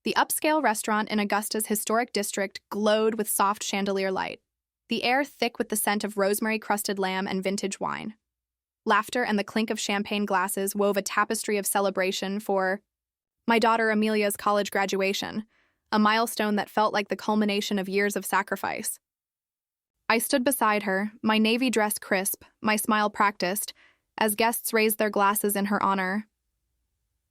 The upscale restaurant in Augusta's historic district glowed with soft chandelier light, the air thick with the scent of rosemary-crusted lamb and vintage wine. Laughter and the clink of champagne glasses wove a tapestry of celebration for my daughter Amelia's college graduation, a milestone that felt like the culmination of years of sacrifice. I stood beside her, my navy dress crisp, my smile practiced, as guests raised their glasses in her honor.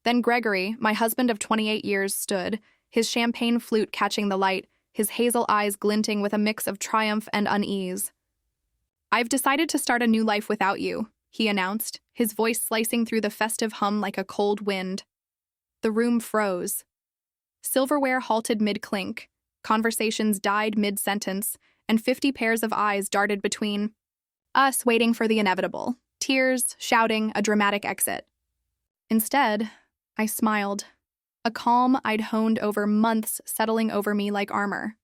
Then Gregory, my husband of 28 years, stood, his champagne flute catching the light, his hazel eyes glinting with a mix of triumph and unease. "I've decided to start a new life without you," he announced, his voice slicing through the festive hum like a cold wind. The room froze. Silverware halted mid-clink, conversations died mid-sentence, and 50 pairs of eyes darted between us, waiting for the inevitable. Tears, shouting, a dramatic exit. Instead, I smiled, a calm I'd honed over months settling over me like armor.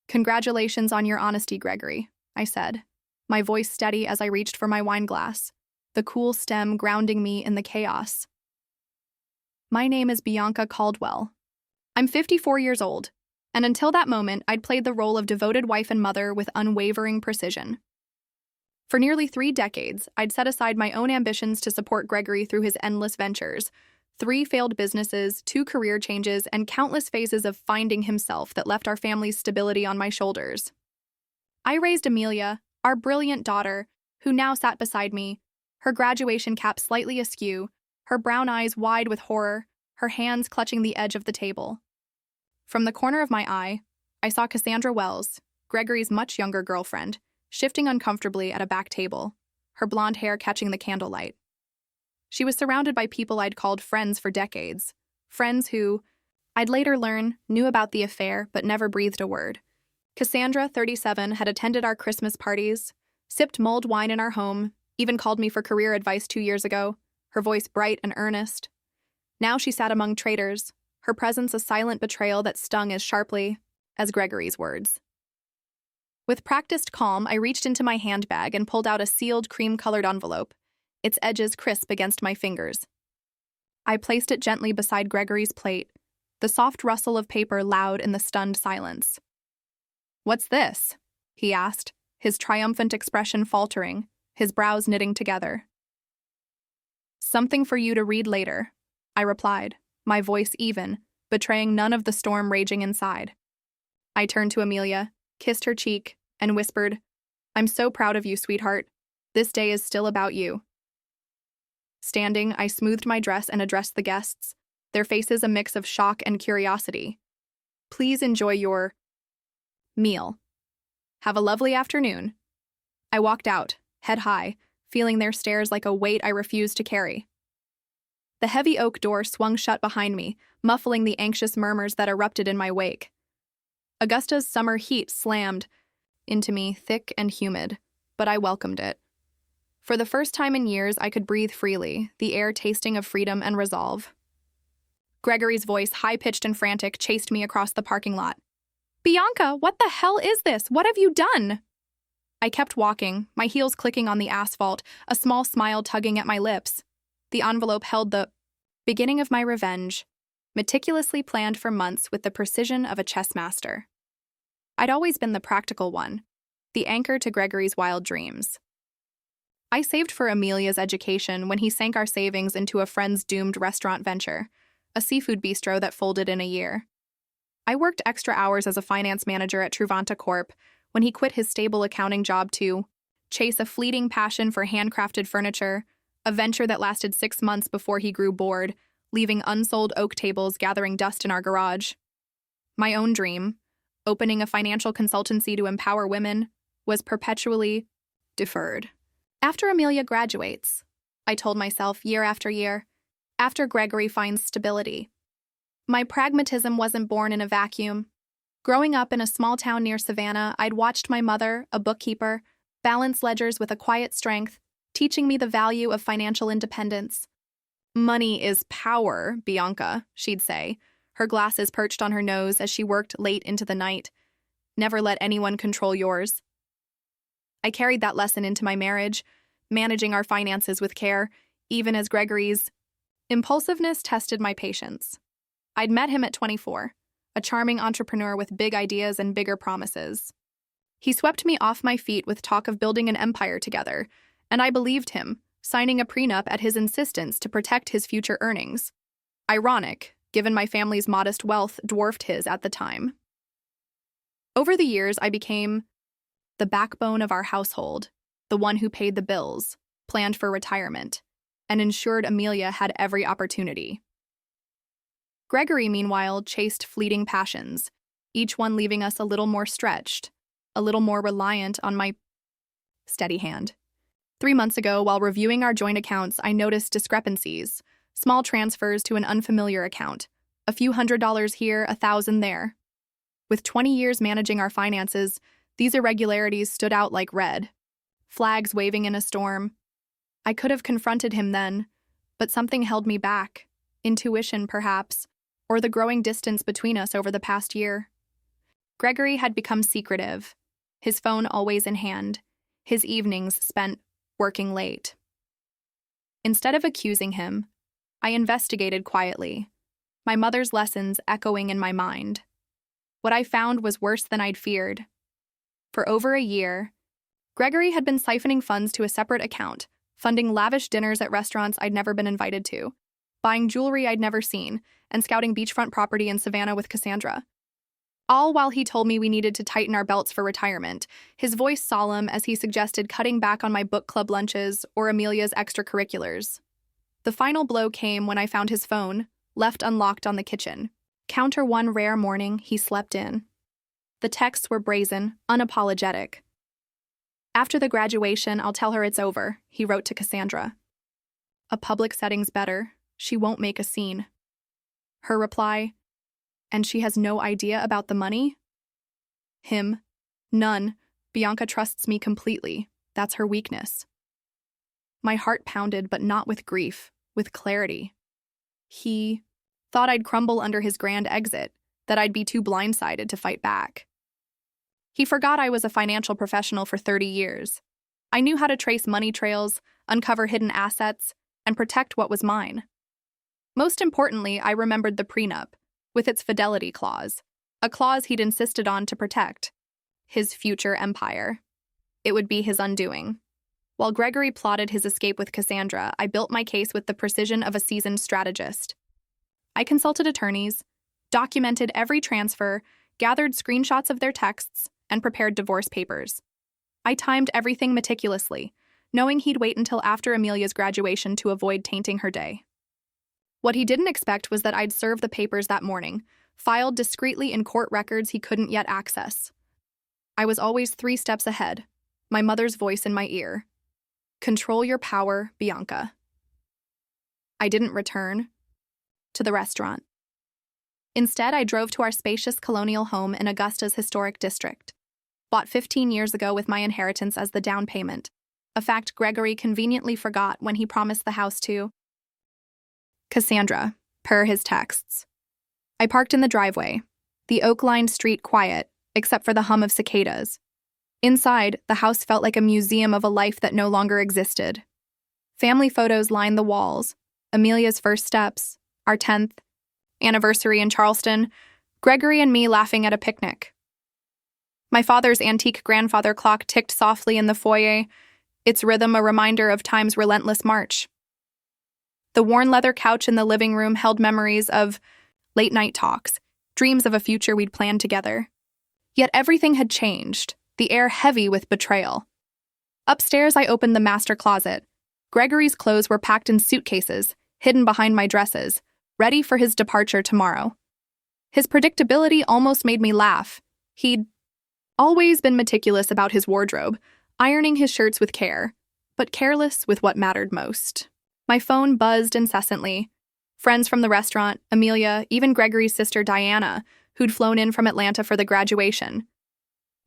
"Congratulations on your honesty, Gregory," I said, my voice steady as I reached for my wine glass, the cool stem grounding me in the chaos. "My name is Bianca Caldwell. I'm 54 years old, and until that moment, I'd played the role of devoted wife and mother with unwavering precision. For nearly 3 decades, I'd set aside my own ambitions to support Gregory through his endless ventures, 3 failed businesses, 2 career changes, and countless phases of finding himself that left our family's stability on my shoulders. I raised Amelia, our brilliant daughter, who now sat beside me, her graduation cap slightly askew, her brown eyes wide with horror, her hands clutching the edge of the table. From the corner of my eye, I saw Cassandra Wells, Gregory's much younger girlfriend, shifting uncomfortably at a back table, her blonde hair catching the candlelight. She was surrounded by people I'd called friends for decades, friends who, I'd later learn, knew about the affair but never breathed a word. Cassandra, 37, had attended our Christmas parties, sipped mulled wine in our home, even called me for career advice 2 years ago, her voice bright and earnest. Now she sat among traitors, her presence a silent betrayal that stung as sharply as Gregory's words. With practiced calm, I reached into my handbag and pulled out a sealed cream-colored envelope, its edges crisp against my fingers. I placed it gently beside Gregory's plate, the soft rustle of paper loud in the stunned silence. "What's this?" he asked, his triumphant expression faltering, his brows knitting together. "Something for you to read later," I replied, my voice even, betraying none of the storm raging inside. I turned to Amelia, kissed her cheek, and whispered, "I'm so proud of you, sweetheart. This day is still about you." Standing, I smoothed my dress and addressed the guests, their faces a mix of shock and curiosity. "Please enjoy your meal. Have a lovely afternoon." I walked out, head high, feeling their stares like a weight I refused to carry. The heavy oak door swung shut behind me, muffling the anxious murmurs that erupted in my wake. Augusta's summer heat slammed into me thick and humid, but I welcomed it. For the first time in years, I could breathe freely, the air tasting of freedom and resolve. Gregory's voice, high-pitched and frantic, chased me across the parking lot. "Bianca, what the hell is this? What have you done?" I kept walking, my heels clicking on the asphalt, a small smile tugging at my lips. The envelope held the beginning of my revenge, meticulously planned for months with the precision of a chess master. I'd always been the practical one, the anchor to Gregory's wild dreams. I saved for Amelia's education when he sank our savings into a friend's doomed restaurant venture, a seafood bistro that folded in a year. I worked extra hours as a finance manager at Truvanta Corp. When he quit his stable accounting job to chase a fleeting passion for handcrafted furniture, a venture that lasted 6 months before he grew bored, leaving unsold oak tables gathering dust in our garage. My own dream, opening a financial consultancy to empower women, was perpetually deferred. After Amelia graduates, I told myself year after year, after Gregory finds stability. My pragmatism wasn't born in a vacuum. Growing up in a small town near Savannah, I'd watched my mother, a bookkeeper, balance ledgers with a quiet strength, teaching me the value of financial independence. "Money is power, Bianca," she'd say, her glasses perched on her nose as she worked late into the night. "Never let anyone control yours." I carried that lesson into my marriage, managing our finances with care, even as Gregory's impulsiveness tested my patience. I'd met him at 24, a charming entrepreneur with big ideas and bigger promises. He swept me off my feet with talk of building an empire together, and I believed him, signing a prenup at his insistence to protect his future earnings. Ironic, given my family's modest wealth dwarfed his at the time. Over the years, I became the backbone of our household, the one who paid the bills, planned for retirement, and ensured Amelia had every opportunity. Gregory, meanwhile, chased fleeting passions, each one leaving us a little more stretched, a little more reliant on my steady hand. 3 months ago, while reviewing our joint accounts, I noticed discrepancies, small transfers to an unfamiliar account, a few $100s here, 1,000 there. With 20 years managing our finances, these irregularities stood out like red flags waving in a storm. I could have confronted him then, but something held me back. Intuition, perhaps, or the growing distance between us over the past year. Gregory had become secretive, his phone always in hand, his evenings spent working late. Instead of accusing him, I investigated quietly, my mother's lessons echoing in my mind. What I found was worse than I'd feared. For over a year, Gregory had been siphoning funds to a separate account, funding lavish dinners at restaurants I'd never been invited to, buying jewelry I'd never seen, and scouting beachfront property in Savannah with Cassandra. All while he told me we needed to tighten our belts for retirement, his voice solemn as he suggested cutting back on my book club lunches or Amelia's extracurriculars. The final blow came when I found his phone, left unlocked on the kitchen counter one rare morning he slept in. The texts were brazen, unapologetic. "After the graduation, I'll tell her it's over," he wrote to Cassandra. "A public setting's better. She won't make a scene." Her reply, "And she has no idea about the money?" Him, "None. Bianca trusts me completely. That's her weakness." My heart pounded, but not with grief, with clarity. He thought I'd crumble under his grand exit, that I'd be too blindsided to fight back. He forgot I was a financial professional for 30 years. I knew how to trace money trails, uncover hidden assets, and protect what was mine. Most importantly, I remembered the prenup, with its fidelity clause, a clause he'd insisted on to protect his future empire. It would be his undoing. While Gregory plotted his escape with Cassandra, I built my case with the precision of a seasoned strategist. I consulted attorneys, documented every transfer, gathered screenshots of their texts, and prepared divorce papers. I timed everything meticulously, knowing he'd wait until after Amelia's graduation to avoid tainting her day. What he didn't expect was that I'd serve the papers that morning, filed discreetly in court records he couldn't yet access. I was always 3 steps ahead, my mother's voice in my ear. "Control your power, Bianca." I didn't return to the restaurant. Instead, I drove to our spacious colonial home in Augusta's historic district, bought 15 years ago with my inheritance as the down payment, a fact Gregory conveniently forgot when he promised the house to Cassandra, per his texts. I parked in the driveway, the oak-lined street quiet, except for the hum of cicadas. Inside, the house felt like a museum of a life that no longer existed. Family photos lined the walls, Amelia's first steps, our 10th anniversary in Charleston, Gregory and me laughing at a picnic. My father's antique grandfather clock ticked softly in the foyer, its rhythm a reminder of time's relentless march. The worn leather couch in the living room held memories of late-night talks, dreams of a future we'd planned together. Yet everything had changed, the air heavy with betrayal. Upstairs, I opened the master closet. Gregory's clothes were packed in suitcases, hidden behind my dresses, ready for his departure tomorrow. His predictability almost made me laugh. He'd always been meticulous about his wardrobe, ironing his shirts with care, but careless with what mattered most. My phone buzzed incessantly. Friends from the restaurant, Amelia, even Gregory's sister Diana, who'd flown in from Atlanta for the graduation.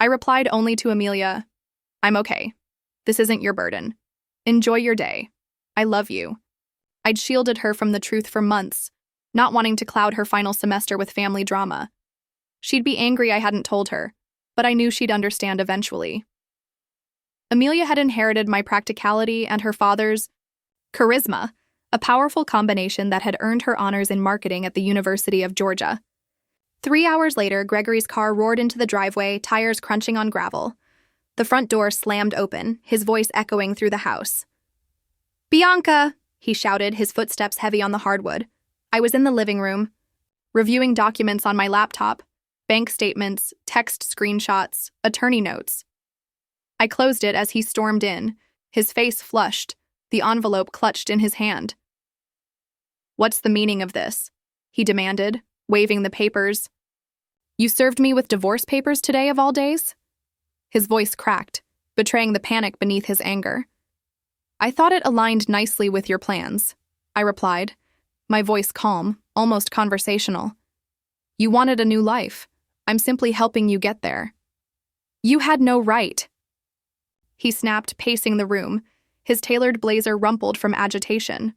I replied only to Amelia, "I'm okay. This isn't your burden. Enjoy your day. I love you." I'd shielded her from the truth for months, not wanting to cloud her final semester with family drama. She'd be angry I hadn't told her, but I knew she'd understand eventually. Amelia had inherited my practicality and her father's charisma, a powerful combination that had earned her honors in marketing at the University of Georgia. 3 hours later, Gregory's car roared into the driveway, tires crunching on gravel. The front door slammed open, his voice echoing through the house. "Bianca!" he shouted, his footsteps heavy on the hardwood. I was in the living room, reviewing documents on my laptop, bank statements, text screenshots, attorney notes. I closed it as he stormed in, his face flushed, the envelope clutched in his hand. "What's the meaning of this?" he demanded, waving the papers. "You served me with divorce papers today of all days?" His voice cracked, betraying the panic beneath his anger. "I thought it aligned nicely with your plans," I replied, my voice calm, almost conversational. "You wanted a new life. I'm simply helping you get there." "You had no right." He snapped, pacing the room, his tailored blazer rumpled from agitation.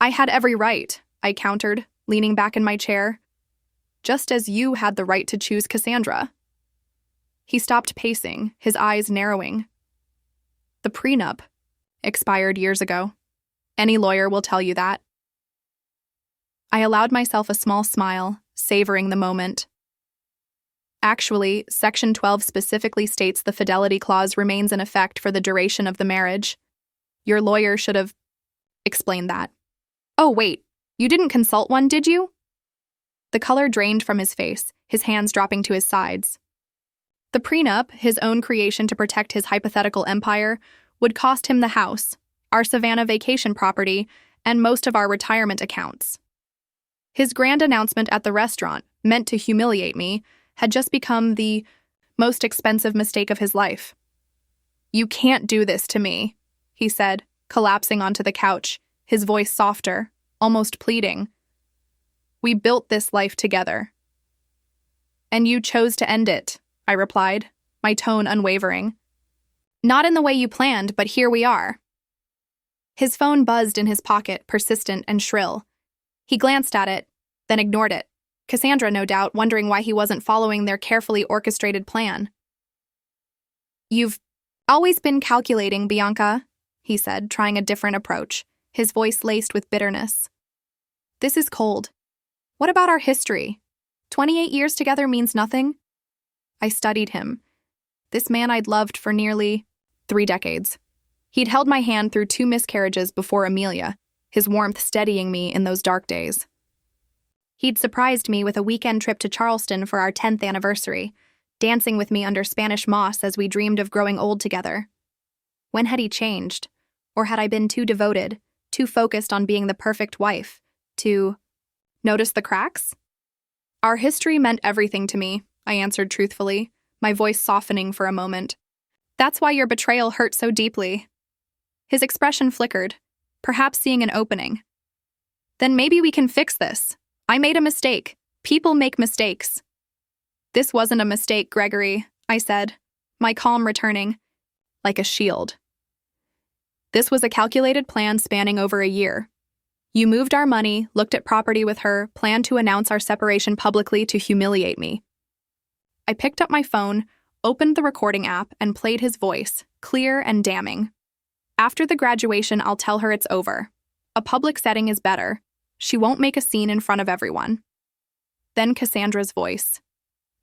"I had every right," I countered, leaning back in my chair. "Just as you had the right to choose Cassandra." He stopped pacing, his eyes narrowing. "The prenup expired years ago. Any lawyer will tell you that." I allowed myself a small smile, savoring the moment. "Actually, Section 12 specifically states the fidelity clause remains in effect for the duration of the marriage. Your lawyer should have explained that." "Oh, wait, you didn't consult one, did you?" The color drained from his face, his hands dropping to his sides. The prenup, his own creation to protect his hypothetical empire, would cost him the house, our Savannah vacation property, and most of our retirement accounts. His grand announcement at the restaurant, meant to humiliate me, had just become the most expensive mistake of his life. "You can't do this to me," he said, collapsing onto the couch, his voice softer, almost pleading. "We built this life together." "And you chose to end it," I replied, my tone unwavering. "Not in the way you planned, but here we are." His phone buzzed in his pocket, persistent and shrill. He glanced at it, then ignored it. Cassandra, no doubt, wondering why he wasn't following their carefully orchestrated plan. "You've always been calculating, Bianca," he said, trying a different approach, his voice laced with bitterness. "This is cold. What about our history? 28 years together means nothing?" I studied him. This man I'd loved for nearly 3 decades. He'd held my hand through 2 miscarriages before Amelia, his warmth steadying me in those dark days. He'd surprised me with a weekend trip to Charleston for our 10th anniversary, dancing with me under Spanish moss as we dreamed of growing old together. When had he changed? Or had I been too devoted, too focused on being the perfect wife, to notice the cracks? "Our history meant everything to me," I answered truthfully, my voice softening for a moment. "That's why your betrayal hurt so deeply." His expression flickered, perhaps seeing an opening. "Then maybe we can fix this. I made a mistake. People make mistakes." "This wasn't a mistake, Gregory," I said, my calm returning, like a shield. "This was a calculated plan spanning over a year. You moved our money, looked at property with her, planned to announce our separation publicly to humiliate me." I picked up my phone, opened the recording app, and played his voice, clear and damning. "After the graduation, I'll tell her it's over. A public setting is better. She won't make a scene in front of everyone." Then Cassandra's voice.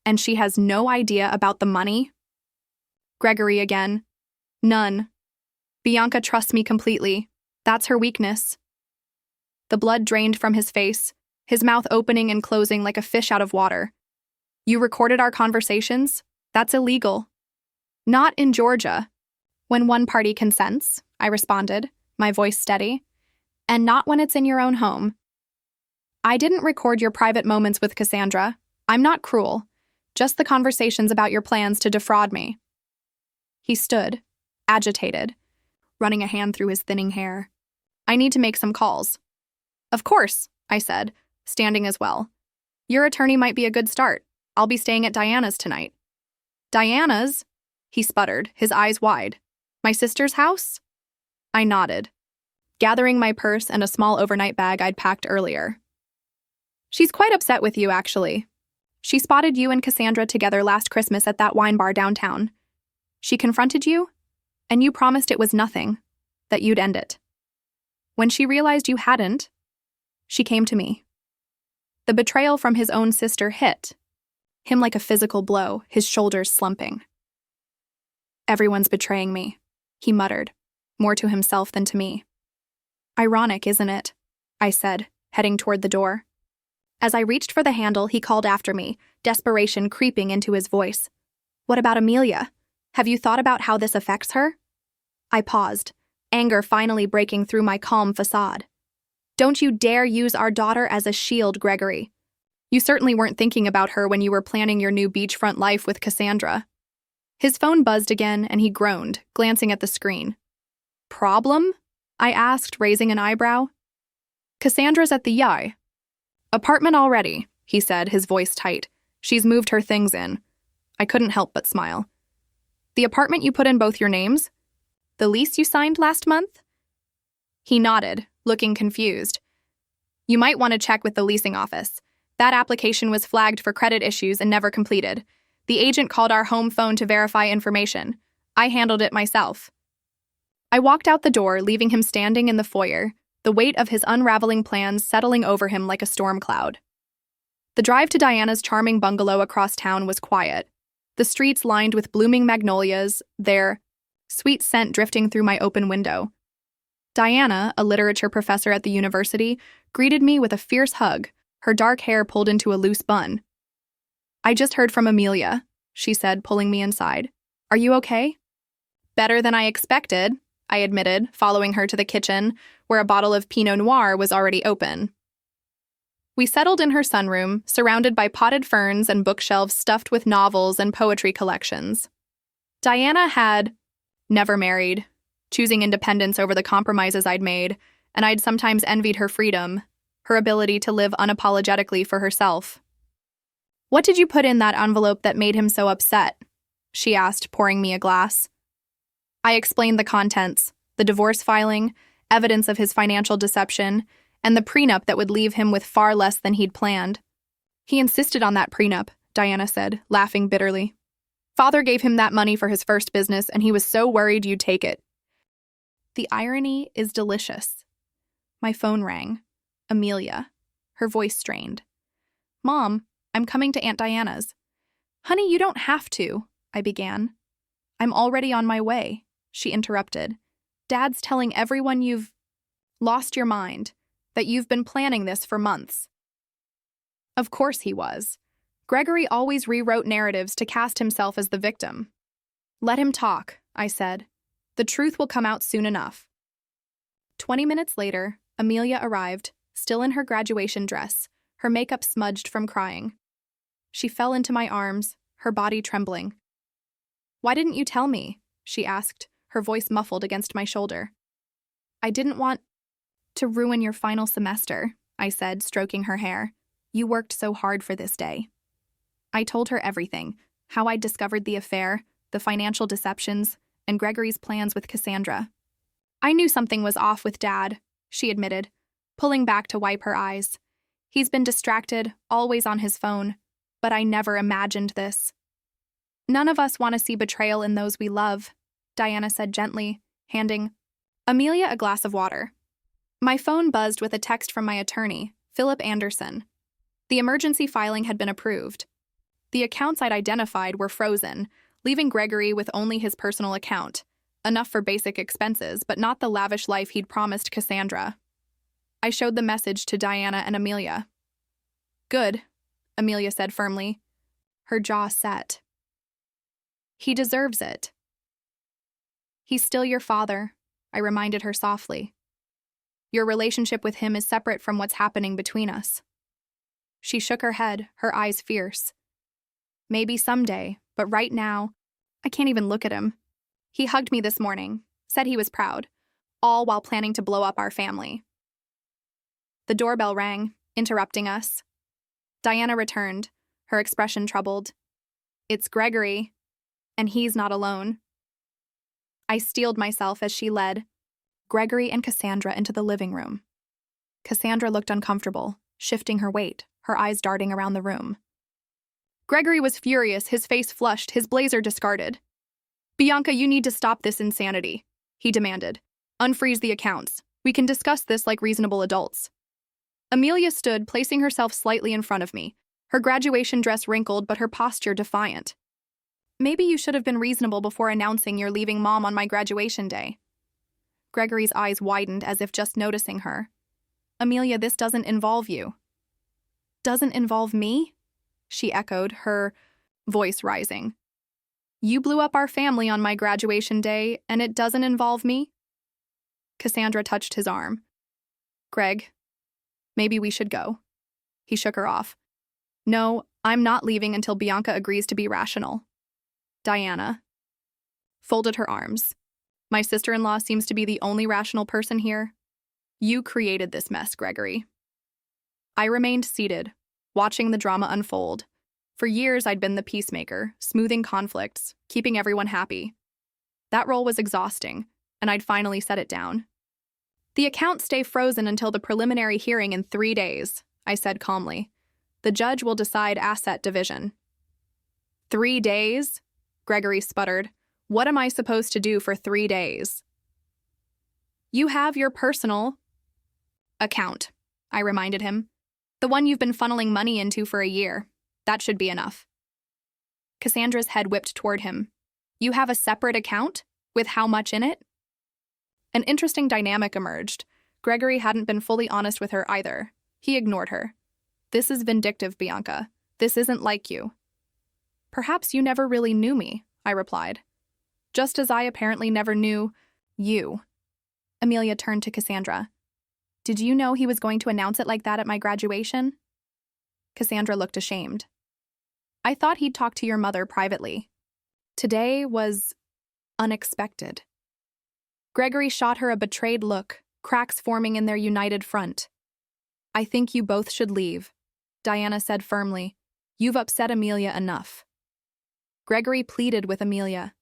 "And she has no idea about the money?" Gregory again. "None. Bianca trusts me completely. That's her weakness." The blood drained from his face, his mouth opening and closing like a fish out of water. "You recorded our conversations? That's illegal." "Not in Georgia." "When one party consents," I responded, my voice steady. "And not when it's in your own home." "I didn't record your private moments with Cassandra. I'm not cruel. Just the conversations about your plans to defraud me." He stood, agitated, running a hand through his thinning hair. "I need to make some calls." "Of course," I said, standing as well. "Your attorney might be a good start. I'll be staying at Diana's tonight." "Diana's?" he sputtered, his eyes wide. "My sister's house?" I nodded, gathering my purse and a small overnight bag I'd packed earlier. "She's quite upset with you, actually. She spotted you and Cassandra together last Christmas at that wine bar downtown. She confronted you, and you promised it was nothing, that you'd end it." When she realized you hadn't, she came to me. The betrayal from his own sister hit him like a physical blow, his shoulders slumping. Everyone's betraying me, he muttered, more to himself than to me. Ironic, isn't it? I said, heading toward the door. As I reached for the handle, he called after me, desperation creeping into his voice. What about Amelia? Have you thought about how this affects her? I paused, anger finally breaking through my calm facade. Don't you dare use our daughter as a shield, Gregory. You certainly weren't thinking about her when you were planning your new beachfront life with Cassandra. His phone buzzed again, and he groaned, glancing at the screen. Problem? I asked, raising an eyebrow. Cassandra's at the Y. Apartment already, he said, his voice tight. She's moved her things in. I couldn't help but smile. The apartment you put in both your names? The lease you signed last month? He nodded, looking confused. You might want to check with the leasing office. That application was flagged for credit issues and never completed. The agent called our home phone to verify information. I handled it myself. I walked out the door, leaving him standing in the foyer, the weight of his unraveling plans settling over him like a storm cloud. The drive to Diana's charming bungalow across town was quiet, the streets lined with blooming magnolias, their sweet scent drifting through my open window. Diana, a literature professor at the university, greeted me with a fierce hug, her dark hair pulled into a loose bun. I just heard from Amelia, she said, pulling me inside. Are you okay? Better than I expected, I admitted, following her to the kitchen, where a bottle of Pinot Noir was already open. We settled in her sunroom, surrounded by potted ferns and bookshelves stuffed with novels and poetry collections. Diana had never married, choosing independence over the compromises I'd made, and I'd sometimes envied her freedom, her ability to live unapologetically for herself. What did you put in that envelope that made him so upset? She asked, pouring me a glass. I explained the contents, the divorce filing, evidence of his financial deception, and the prenup that would leave him with far less than he'd planned. He insisted on that prenup, Diana said, laughing bitterly. Father gave him that money for his first business, and he was so worried you'd take it. The irony is delicious. My phone rang. Amelia. Her voice strained. Mom, I'm coming to Aunt Diana's. Honey, you don't have to, I began. I'm already on my way, she interrupted. Dad's telling everyone you've lost your mind, that you've been planning this for months. Of course he was. Gregory always rewrote narratives to cast himself as the victim. Let him talk, I said. The truth will come out soon enough. 20 minutes later, Amelia arrived, still in her graduation dress, her makeup smudged from crying. She fell into my arms, her body trembling. Why didn't you tell me? She asked, her voice muffled against my shoulder. I didn't want to ruin your final semester, I said, stroking her hair. You worked so hard for this day. I told her everything, how I'd discovered the affair, the financial deceptions, and Gregory's plans with Cassandra. I knew something was off with Dad, she admitted, pulling back to wipe her eyes. He's been distracted, always on his phone, but I never imagined this. None of us want to see betrayal in those we love, Diana said gently, handing Amelia a glass of water. My phone buzzed with a text from my attorney, Philip Anderson. The emergency filing had been approved. The accounts I'd identified were frozen, leaving Gregory with only his personal account, enough for basic expenses, but not the lavish life he'd promised Cassandra. I showed the message to Diana and Amelia. Good, Amelia said firmly. Her jaw set. He deserves it. He's still your father, I reminded her softly. Your relationship with him is separate from what's happening between us. She shook her head, her eyes fierce. Maybe someday, but right now, I can't even look at him. He hugged me this morning, said he was proud, all while planning to blow up our family. The doorbell rang, interrupting us. Diana returned, her expression troubled. It's Gregory, and he's not alone. I steeled myself as she led Gregory and Cassandra into the living room. Cassandra looked uncomfortable, shifting her weight, her eyes darting around the room. Gregory was furious, his face flushed, his blazer discarded. Bianca, you need to stop this insanity, he demanded. Unfreeze the accounts. We can discuss this like reasonable adults. Amelia stood, placing herself slightly in front of me, her graduation dress wrinkled but her posture defiant. Maybe you should have been reasonable before announcing you're leaving Mom on my graduation day. Gregory's eyes widened as if just noticing her. Amelia, this doesn't involve you. Doesn't involve me? She echoed, her voice rising. You blew up our family on my graduation day, and it doesn't involve me? Cassandra touched his arm. Greg, maybe we should go. He shook her off. No, I'm not leaving until Bianca agrees to be rational. Diana folded her arms. My sister-in-law seems to be the only rational person here. You created this mess, Gregory. I remained seated, watching the drama unfold. For years, I'd been the peacemaker, smoothing conflicts, keeping everyone happy. That role was exhausting, and I'd finally set it down. The accounts stay frozen until the preliminary hearing in 3 days, I said calmly. The judge will decide asset division. 3 days? Gregory sputtered. What am I supposed to do for 3 days? You have your personal account, I reminded him. The one you've been funneling money into for a year. That should be enough. Cassandra's head whipped toward him. You have a separate account? With how much in it? An interesting dynamic emerged. Gregory hadn't been fully honest with her either. He ignored her. This is vindictive, Bianca. This isn't like you. Perhaps you never really knew me, I replied. Just as I apparently never knew you. Amelia turned to Cassandra. Did you know he was going to announce it like that at my graduation? Cassandra looked ashamed. I thought he'd talk to your mother privately. Today was unexpected. Gregory shot her a betrayed look, cracks forming in their united front. I think you both should leave, Diana said firmly. You've upset Amelia enough. Gregory pleaded with Amelia.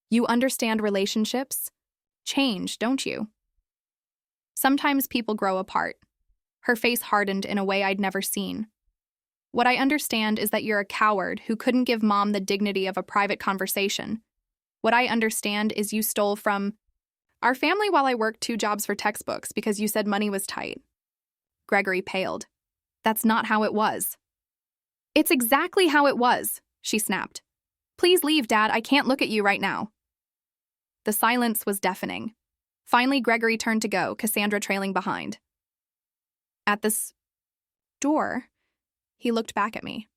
You understand relationships? Change, don't you? Sometimes people grow apart. Her face hardened in a way I'd never seen. What I understand is that you're a coward who couldn't give Mom the dignity of a private conversation. What I understand is you stole from our family while I worked 2 jobs for textbooks because you said money was tight. Gregory paled. That's not how it was. It's exactly how it was, she snapped. Please leave, Dad. I can't look at you right now. The silence was deafening. Finally, Gregory turned to go, Cassandra trailing behind. At this door, he looked back at me.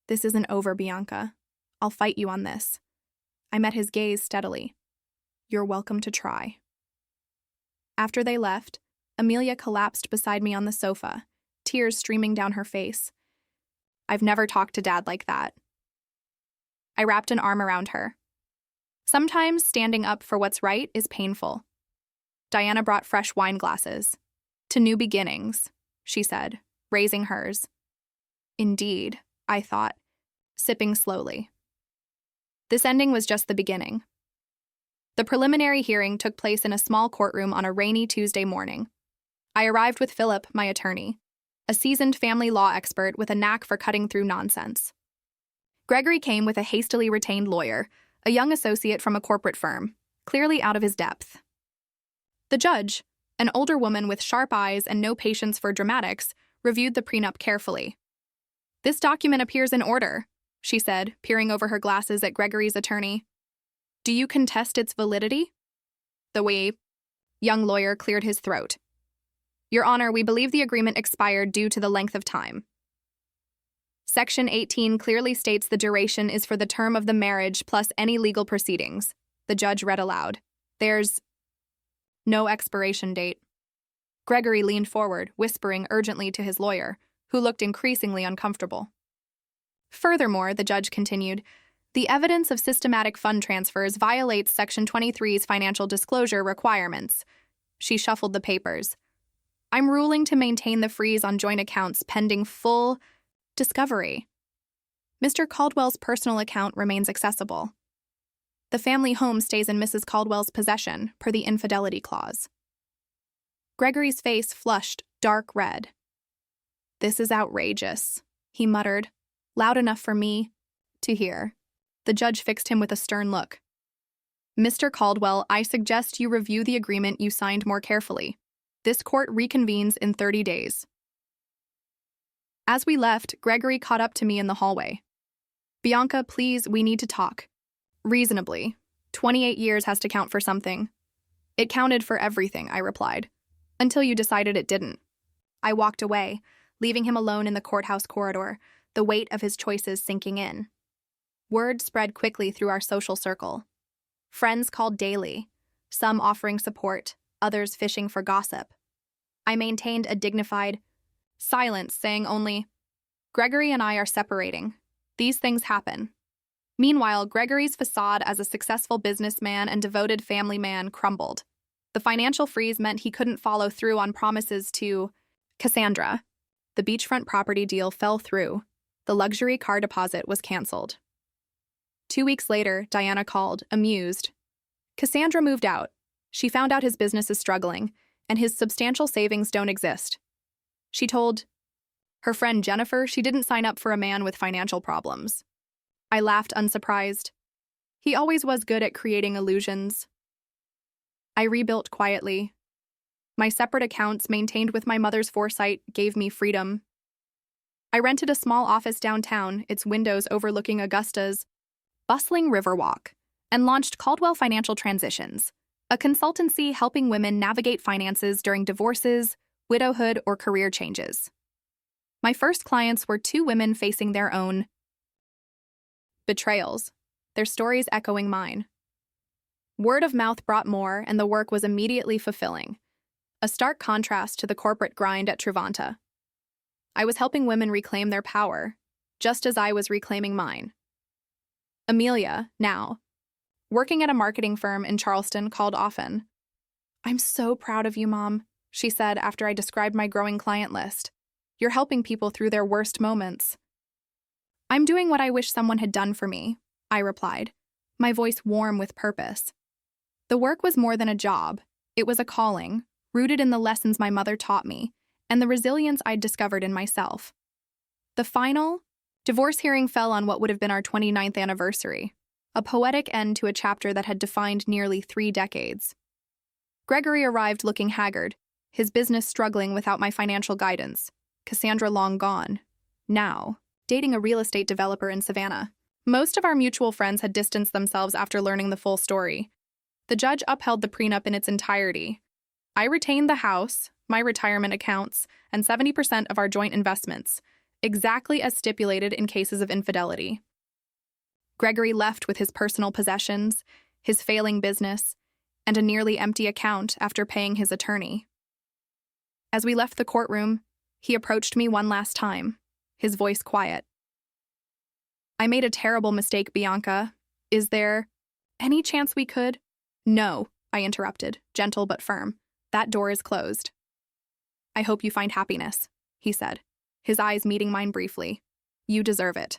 This isn't over, Bianca. I'll fight you on this. I met his gaze steadily. You're welcome to try. After they left, Amelia collapsed beside me on the sofa, tears streaming down her face. I've never talked to Dad like that. I wrapped an arm around her. Sometimes standing up for what's right is painful. Diana brought fresh wine glasses. To new beginnings, she said, raising hers. Indeed, I thought, sipping slowly. This ending was just the beginning. The preliminary hearing took place in a small courtroom on a rainy Tuesday morning. I arrived with Philip, my attorney, a seasoned family law expert with a knack for cutting through nonsense. Gregory came with a hastily retained lawyer, a young associate from a corporate firm, clearly out of his depth. The judge, an older woman with sharp eyes and no patience for dramatics, reviewed the prenup carefully. This document appears in order, she said, peering over her glasses at Gregory's attorney. Do you contest its validity? The young lawyer cleared his throat. Your Honor, we believe the agreement expired due to the length of time. Section 18 clearly states the duration is for the term of the marriage plus any legal proceedings, the judge read aloud. There's no expiration date. Gregory leaned forward, whispering urgently to his lawyer, who looked increasingly uncomfortable. Furthermore, the judge continued, the evidence of systematic fund transfers violates Section 23's financial disclosure requirements. She shuffled the papers. I'm ruling to maintain the freeze on joint accounts pending full discovery. Mr. Caldwell's personal account remains accessible. The family home stays in Mrs. Caldwell's possession, per the infidelity clause. Gregory's face flushed dark red. This is outrageous, he muttered, loud enough for me to hear. The judge fixed him with a stern look. Mr. Caldwell, I suggest you review the agreement you signed more carefully. This court reconvenes in 30 days. As we left, Gregory caught up to me in the hallway. Bianca, please, we need to talk. Reasonably. 28 years has to count for something. It counted for everything, I replied. Until you decided it didn't. I walked away, leaving him alone in the courthouse corridor, the weight of his choices sinking in. Word spread quickly through our social circle. Friends called daily, some offering support, others fishing for gossip. I maintained a dignified silence, saying only, Gregory and I are separating. These things happen. Meanwhile, Gregory's facade as a successful businessman and devoted family man crumbled. The financial freeze meant he couldn't follow through on promises to Cassandra. The beachfront property deal fell through. The luxury car deposit was canceled. 2 weeks later, Diana called, amused. Cassandra moved out. She found out his business is struggling, and his substantial savings don't exist. She told her friend Jennifer she didn't sign up for a man with financial problems. I laughed unsurprised. He always was good at creating illusions. I rebuilt quietly. My separate accounts, maintained with my mother's foresight, gave me freedom. I rented a small office downtown, its windows overlooking Augusta's bustling Riverwalk, and launched Caldwell Financial Transitions, a consultancy helping women navigate finances during divorces, widowhood, or career changes. My first clients were 2 women facing their own betrayals, their stories echoing mine. Word of mouth brought more, and the work was immediately fulfilling, a stark contrast to the corporate grind at Truvanta. I was helping women reclaim their power, just as I was reclaiming mine. Amelia, now working at a marketing firm in Charleston, called often. I'm so proud of you, Mom, she said after I described my growing client list. You're helping people through their worst moments. I'm doing what I wish someone had done for me, I replied, my voice warm with purpose. The work was more than a job. It was a calling, rooted in the lessons my mother taught me and the resilience I'd discovered in myself. The final divorce hearing fell on what would have been our 29th anniversary, a poetic end to a chapter that had defined nearly 3 decades. Gregory arrived looking haggard, his business struggling without my financial guidance, Cassandra long gone, now dating a real estate developer in Savannah. Most of our mutual friends had distanced themselves after learning the full story. The judge upheld the prenup in its entirety. I retained the house, my retirement accounts, and 70% of our joint investments, exactly as stipulated in cases of infidelity. Gregory left with his personal possessions, his failing business, and a nearly empty account after paying his attorney. As we left the courtroom, he approached me one last time, his voice quiet. I made a terrible mistake, Bianca. Is there any chance we could? No, I interrupted, gentle but firm. That door is closed. I hope you find happiness, he said, his eyes meeting mine briefly. You deserve it.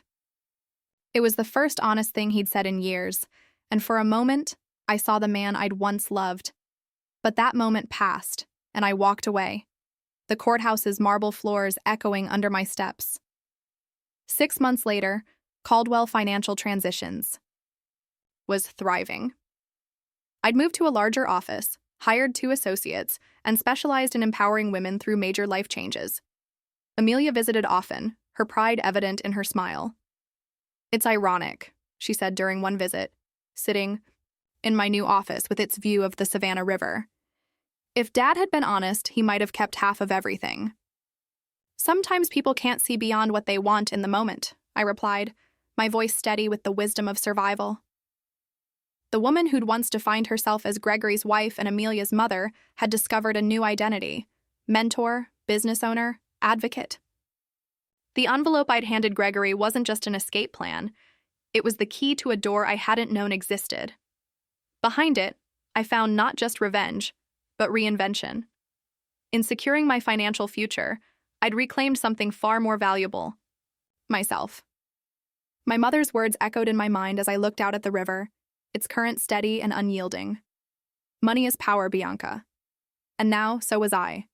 It was the first honest thing he'd said in years, and for a moment, I saw the man I'd once loved. But that moment passed, and I walked away, the courthouse's marble floors echoing under my steps. 6 months later, Caldwell Financial Transitions was thriving. I'd moved to a larger office, hired 2 associates, and specialized in empowering women through major life changes. Amelia visited often, her pride evident in her smile. It's ironic, she said during one visit, sitting in my new office with its view of the Savannah River. If Dad had been honest, he might have kept half of everything. Sometimes people can't see beyond what they want in the moment, I replied, my voice steady with the wisdom of survival. The woman who'd once defined herself as Gregory's wife and Amelia's mother had discovered a new identity: mentor, business owner, advocate. The envelope I'd handed Gregory wasn't just an escape plan. It was the key to a door I hadn't known existed. Behind it, I found not just revenge, but reinvention. In securing my financial future, I'd reclaimed something far more valuable: myself. My mother's words echoed in my mind as I looked out at the river, its current steady and unyielding. Money is power, Bianca. And now, so was I.